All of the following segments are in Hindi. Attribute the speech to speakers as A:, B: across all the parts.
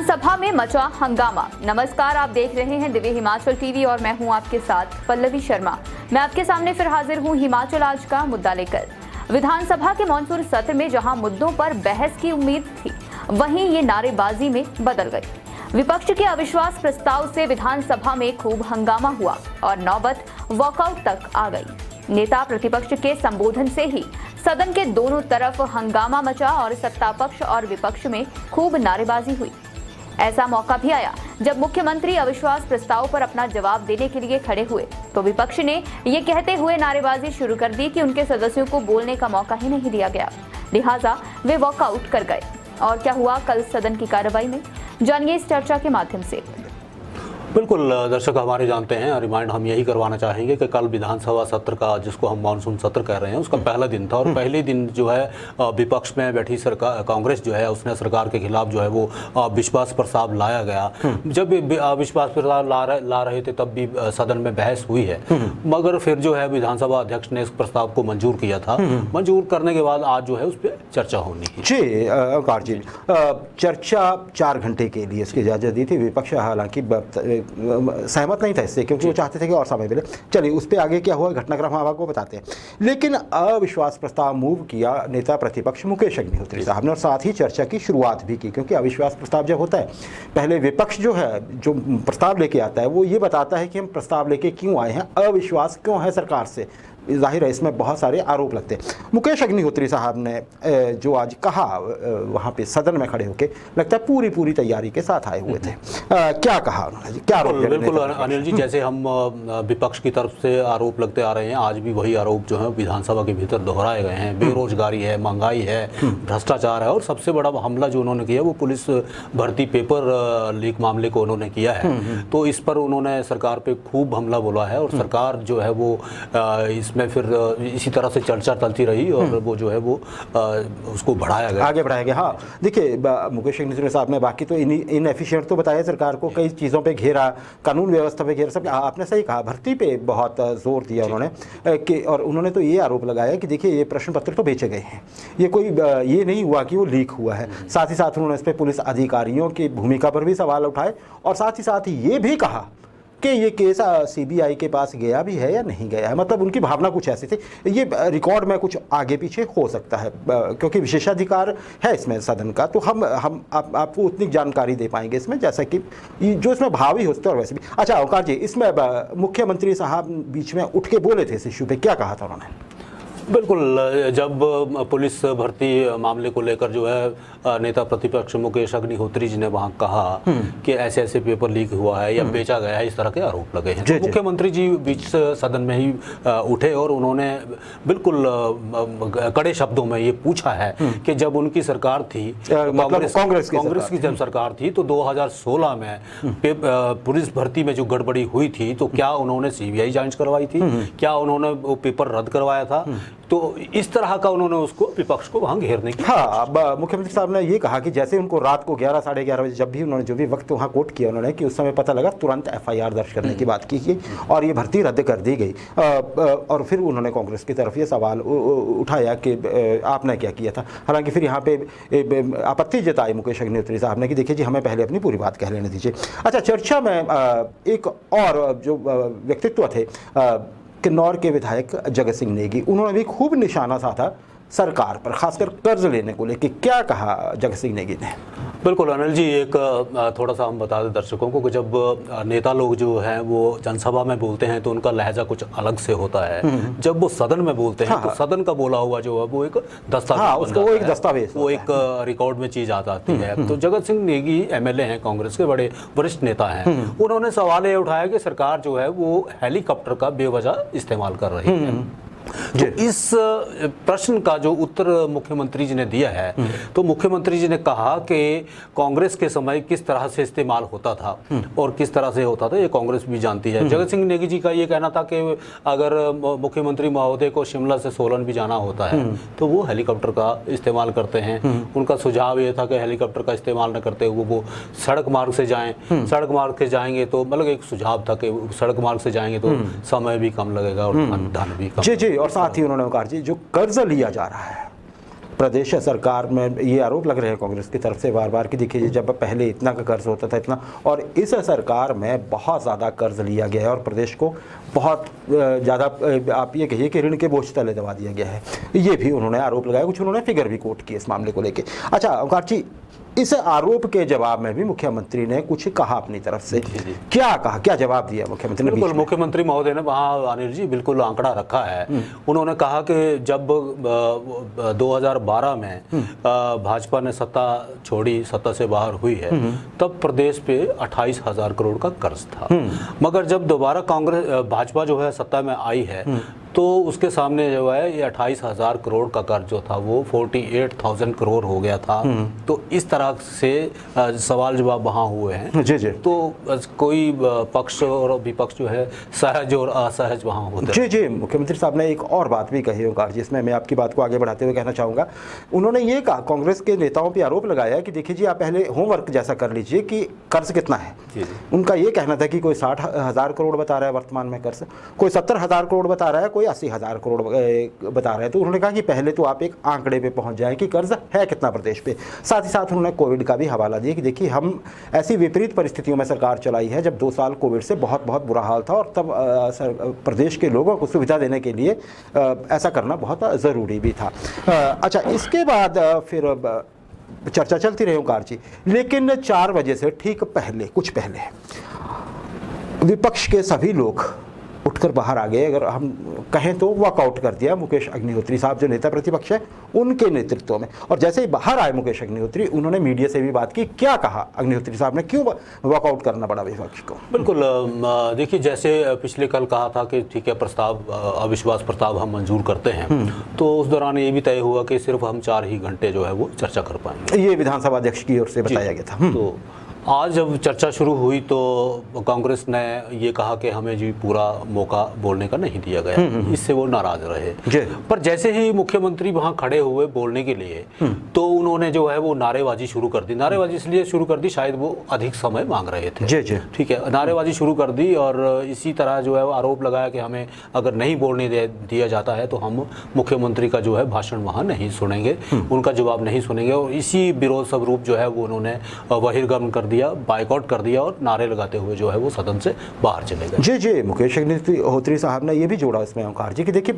A: विधानसभा में मचा हंगामा। नमस्कार, आप देख रहे हैं दिव्य हिमाचल टीवी और मैं हूं आपके साथ पल्लवी शर्मा। मैं आपके सामने फिर हाजिर हूं हिमाचल आज का मुद्दा लेकर। विधानसभा के मॉनसून सत्र में जहां मुद्दों पर बहस की उम्मीद थी, वहीं ये नारेबाजी में बदल गई। विपक्ष के अविश्वास प्रस्ताव से विधानसभा में खूब हंगामा हुआ और नौबत वॉकआउट तक आ गई। नेता प्रतिपक्ष के संबोधन से ही सदन के दोनों तरफ हंगामा मचा और सत्ता पक्ष और विपक्ष में खूब नारेबाजी हुई। ऐसा मौका भी आया जब मुख्यमंत्री अविश्वास प्रस्ताव पर अपना जवाब देने के लिए खड़े हुए तो विपक्ष ने ये कहते हुए नारेबाजी शुरू कर दी कि उनके सदस्यों को बोलने का मौका ही नहीं दिया गया, लिहाजा वे वॉकआउट कर गए। और क्या हुआ कल सदन की कार्रवाई में, जानिए इस चर्चा के माध्यम से।
B: बिल्कुल दर्शक हमारे जानते हैं, रिमाइंड हम यही करवाना चाहेंगे कि कल विधानसभा सत्र का, जिसको हम मानसून सत्र कह रहे हैं, उसका पहला दिन था। और पहले दिन जो है विपक्ष में बैठी सरकार कांग्रेस जो है उसने सरकार के खिलाफ जो है वो विश्वास प्रस्ताव लाया गया। जब विश्वास प्रस्ताव ला रहे थे तब भी सदन में बहस हुई है, मगर फिर जो है विधानसभा अध्यक्ष ने इस प्रस्ताव को मंजूर किया था। मंजूर करने के बाद आज जो है उस पर चर्चा होनी है।
C: जी ओंकार जी, चर्चा 4 घंटे के लिए इसकी इजाज़त दी थी। विपक्ष हालांकि सहमत नहीं था इससे, क्योंकि वो चाहते थे कि और समय मिले। चलिए उस पर आगे क्या हुआ घटनाक्रम हम आपको बताते हैं। लेकिन अविश्वास प्रस्ताव मूव किया नेता प्रतिपक्ष मुकेश अग्निहोत्री साहब ने, और साथ ही चर्चा की शुरुआत भी की। क्योंकि अविश्वास प्रस्ताव जब होता है, पहले विपक्ष जो है जो प्रस्ताव लेके आता है वो ये बताता है कि हम प्रस्ताव लेके क्यों आए हैं, अविश्वास क्यों है सरकार से। जाहिर है इसमें बहुत सारे आरोप लगते हैं। मुकेश अग्निहोत्री साहब ने जो आज कहा वहाँ पे सदन में खड़े होकर, लगता है पूरी तैयारी के साथ आए हुए थे। क्या कहा उन्होंने, क्या आरोप?
B: बिल्कुल अनिल जी, जैसे हम विपक्ष की तरफ से आरोप लगते आ रहे हैं, आज भी वही आरोप जो है विधानसभा के भीतर दोहराए गए हैं। बेरोजगारी है, महंगाई है, भ्रष्टाचार है, और सबसे बड़ा हमला जो उन्होंने किया वो पुलिस भर्ती पेपर लीक मामले को उन्होंने किया है। तो इस पर उन्होंने सरकार पे खूब हमला बोला है और सरकार जो है वो इसमें फिर इसी तरह से चर्चा चलती रही और वो जो है वो उसको बढ़ाया गया,
C: आगे बढ़ाया गया। हाँ देखिए, मुकेश अग्निहोत्री साहब ने बाकी तो इनएफिशिएंट तो बताया, सरकार को कई चीज़ों पे घेरा, कानून व्यवस्था पे घेरा, सब। आपने सही कहा, भर्ती पे बहुत जोर दिया उन्होंने कि, और उन्होंने तो ये आरोप लगाया कि देखिए ये प्रश्न पत्र तो बेचे गए हैं, ये कोई ये नहीं हुआ कि वो लीक हुआ है। साथ ही साथ उन्होंने इस पर पुलिस अधिकारियों की भूमिका पर भी सवाल उठाए, और साथ ही ये भी कहा कि ये केस सीबीआई के पास गया भी है या नहीं गया है। मतलब उनकी भावना कुछ ऐसी थी, ये रिकॉर्ड में कुछ आगे पीछे हो सकता है, क्योंकि विशेषाधिकार है इसमें सदन का, तो हम आपको उतनी जानकारी दे पाएंगे इसमें जैसा कि जो इसमें भावी हो सकता है। और वैसे भी अच्छा ओंकार जी, इसमें मुख्यमंत्री साहब बीच में उठ के बोले थे इस इश्यू पे, क्या कहा था उन्होंने?
B: बिल्कुल, जब पुलिस भर्ती मामले को लेकर जो है नेता प्रतिपक्ष मुकेश अग्निहोत्री जी ने वहाँ कहा कि ऐसे पेपर लीक हुआ है या बेचा गया है, इस तरह के आरोप लगे हैं, तो मुख्यमंत्री जी बीच सदन में ही उठे और उन्होंने बिल्कुल कड़े शब्दों में ये पूछा है कि जब उनकी सरकार थी, कांग्रेस की जब सरकार थी, तो 2016 में पुलिस भर्ती में जो गड़बड़ी हुई थी, तो क्या उन्होंने सीबीआई जांच करवाई थी, क्या उन्होंने वो पेपर रद्द करवाया था? तो इस तरह का उन्होंने उसको विपक्ष को वहां घेरने की।
C: हाँ, मुख्यमंत्री साहब ने ये कहा कि जैसे उनको रात को 11 साढ़े 11 बजे जब भी उन्होंने जो भी वक्त वहाँ कोट किया उन्होंने, कि उस समय पता लगा, तुरंत एफआईआर दर्ज करने की बात की और ये भर्ती रद्द कर दी गई। और फिर उन्होंने कांग्रेस की तरफ ये सवाल उठाया कि आपने क्या किया था। हालांकि फिर यहाँ पे आपत्ति जताई मुकेश अग्निहोत्री साहब ने कि देखिए जी, हमें पहले अपनी पूरी बात कह लेने दीजिए। अच्छा, चर्चा में एक और जो व्यक्तित्व थे, किन्नौर के विधायक जगत सिंह नेगी, उन्होंने भी खूब निशाना साधा सरकार पर, खासकर कर्ज लेने को लेकर। क्या कहा जगत सिंह नेगी ने?
B: बिल्कुल अनिल जी, एक थोड़ा सा हम बता दें दर्शकों को कि जब नेता लोग जो हैं वो जनसभा में बोलते हैं तो उनका लहजा कुछ अलग से होता है। जब वो सदन में बोलते हैं तो सदन का बोला हुआ जो है वो एक दस्तावेज,
C: वो एक दस्तावेज,
B: वो एक रिकॉर्ड में चीज आ जाती है। तो जगत सिंह नेगी एमएलए हैं, कांग्रेस के बड़े वरिष्ठ नेता हैं, उन्होंने सवाल ये उठाया कि सरकार जो है वो हेलीकॉप्टर का बेवजह इस्तेमाल कर रही है। तो इस प्रश्न का जो उत्तर मुख्यमंत्री जी ने दिया है, तो मुख्यमंत्री जी ने कहा कि कांग्रेस के समय किस तरह से इस्तेमाल होता था और किस तरह से होता था ये कांग्रेस भी जानती है। जगत सिंह नेगी जी का ये कहना था कि अगर मुख्यमंत्री महोदय को शिमला से सोलन भी जाना होता है तो वो हेलीकॉप्टर का इस्तेमाल करते हैं। उनका सुझाव ये था कि हेलीकॉप्टर का इस्तेमाल न करते हुए वो सड़क मार्ग से जाएं। सड़क मार्ग से जाएंगे तो मतलब एक सुझाव था कि सड़क मार्ग से जाएंगे तो समय भी कम लगेगा और धन भी कम।
C: जी, और साथ ही उन्होंने कहा जी, जो कर्ज लिया जा रहा है प्रदेश सरकार में ये आरोप लग रहे हैं कांग्रेस की तरफ से बार बार कि देखिए जब पहले इतना का कर्ज होता था इतना, और इस सरकार में बहुत ज़्यादा कर्ज लिया गया है और प्रदेश को बहुत ज़्यादा आप ये कहिए कि ऋण के बोझ तले दबा दिया गया है। ये भी उन्होंने आरोप लगाया, कुछ उन्होंने फिगर भी कोट किए इस मामले को लेके। अच्छा ओंकार जी, इस आरोप के जवाब में भी मुख्यमंत्री ने कुछ कहा अपनी तरफ से, क्या कहा, क्या जवाब दिया मुख्यमंत्री ने?
B: बिल्कुल, मुख्यमंत्री महोदय ने वहाँ अनिल जी बिल्कुल आंकड़ा रखा है। उन्होंने कहा कि जब 2012 में भाजपा ने सत्ता छोड़ी, सत्ता से बाहर हुई है, तब प्रदेश पे 28,000 करोड़ का कर्ज था। मगर जब दोबारा भाजपा जो है सत्ता में आई है तो उसके सामने जो है ये 28,000 करोड़ का कर्ज जो था वो 48,000 करोड़ हो गया था। तो इस तरह से सवाल जवाब वहाँ हुए हैं।
C: जी जी।
B: तो कोई पक्ष और विपक्ष जो है सहज और असहज वहाँ होते हैं।
C: जी जी। मुख्यमंत्री साहब ने एक और बात भी कही ओंकार जी, इसमें मैं आपकी बात को आगे बढ़ाते हुए कहना चाहूँगा। उन्होंने ये कहा, कांग्रेस के नेताओं पर आरोप लगाया कि देखिए जी आप पहले होमवर्क जैसा कर लीजिए कि कर्ज कितना है। उनका ये कहना था कि कोई 60,000 करोड़ बता रहा है वर्तमान में कर्ज, कोई 70,000 करोड़ बता रहा है, कोई 80,000 करोड़ बता रहे हैं। तो उन्होंने कहा कि पहले तो आप एक आंकड़े पे पहुंच जाएं कि कर्ज है कितना प्रदेश पे। साथ ही साथ उन्होंने कोविड का भी हवाला दिया कि देखिए हम ऐसी विपरीत परिस्थितियों में सरकार चलाई है जब 2 साल कोविड से बहुत बहुत बुरा हाल था और तब प्रदेश के लोगों को सुविधा देने के लिए ऐसा करना बहुत ज़रूरी भी था। अच्छा, इसके बाद फिर चर्चा चलती रही ओंकार जी, लेकिन 4 बजे से ठीक पहले, कुछ पहले विपक्ष के सभी लोग उठकर बाहर आ गए। अगर हम कहें तो वॉकआउट कर दिया मुकेश अग्निहोत्री साहब जो नेता प्रतिपक्ष है उनके नेतृत्व में। और जैसे ही बाहर आए मुकेश अग्निहोत्री, उन्होंने मीडिया से भी बात की। क्या कहा अग्निहोत्री साहब ने, क्यों वॉकआउट करना पड़ा विपक्ष को?
B: बिल्कुल, देखिए जैसे पिछले कल कहा था कि ठीक है प्रस्ताव, अविश्वास प्रस्ताव हम मंजूर करते हैं, तो उस दौरान ये भी तय हुआ कि सिर्फ हम 4 ही घंटे जो है वो चर्चा कर पाएंगे।
C: ये विधानसभा अध्यक्ष की ओर से बताया गया था।
B: तो आज जब चर्चा शुरू हुई तो कांग्रेस ने ये कहा कि हमें जी पूरा मौका बोलने का नहीं दिया गया, इससे वो नाराज रहे। पर जैसे ही मुख्यमंत्री वहाँ खड़े हुए बोलने के लिए तो उन्होंने जो है वो नारेबाजी शुरू कर दी। नारेबाजी इसलिए शुरू कर दी, शायद वो अधिक समय मांग रहे थे।
C: जी जी।
B: ठीक है, नारेबाजी शुरू कर दी और इसी तरह जो है वो आरोप लगाया कि हमें अगर नहीं बोलने दिया जाता है तो हम मुख्यमंत्री का जो है भाषण वहाँ नहीं सुनेंगे, उनका जवाब नहीं सुनेंगे। और इसी विरोध स्वरूप जो है वो उन्होंने बहिर्गमन कर दिया, बाइकआउट कर दिया और नारे लगाते हुए जो है वो सदन से बाहर चले गए।
C: जी जी। मुकेश अग्निहोत्री साहब ने ये भी जोड़ा इसमें ओंकार जी कि देखिए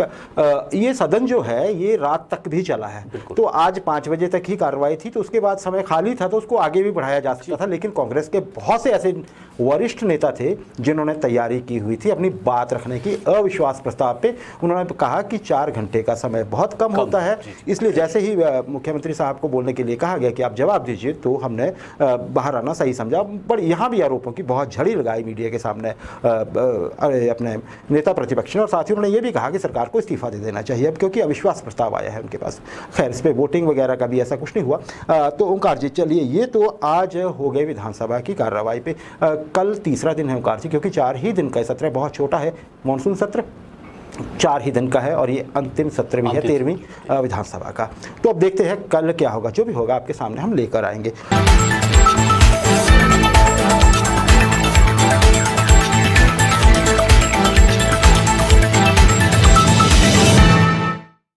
C: ये सदन जो है ये रात तक भी चला है। तो आज 5 बजे तक ही कार्रवाई थी, तो उसके बाद समय खाली था तो उसको आगे भी बढ़ाया जा सकता था। लेकिन कांग्रेस के बहुत से ऐसे वरिष्ठ नेता थे जिन्होंने तैयारी की हुई थी अपनी बात रखने की अविश्वास प्रस्ताव पे। उन्होंने कहा कि 4 घंटे का समय बहुत कम होता है, इसलिए जैसे ही मुख्यमंत्री साहब को बोलने के लिए कहा गया कि आप जवाब दीजिए तो हमने बाहर आना सही समझा। पर यहाँ भी आरोपों की बहुत झड़ी लगाई मीडिया के सामने अपने नेता प्रतिपक्ष ने। और साथ ही उन्होंने ये भी कहा कि सरकार को इस्तीफा दे देना चाहिए अब, क्योंकि अविश्वास प्रस्ताव आया है उनके पास। खैर इस पर वोटिंग वगैरह का भी ऐसा कुछ नहीं हुआ। तो ओंकार जी चलिए, ये तो आज हो गए विधानसभा की कार्रवाई पे। कल तीसरा दिन है ओंकार जी, क्योंकि 4 ही दिन का सत्र बहुत छोटा है, मानसून सत्र 4 ही दिन का है और ये अंतिम सत्र भी है 13वीं विधानसभा का। तो अब देखते हैं कल क्या होगा, जो भी होगा आपके सामने हम लेकर आएंगे।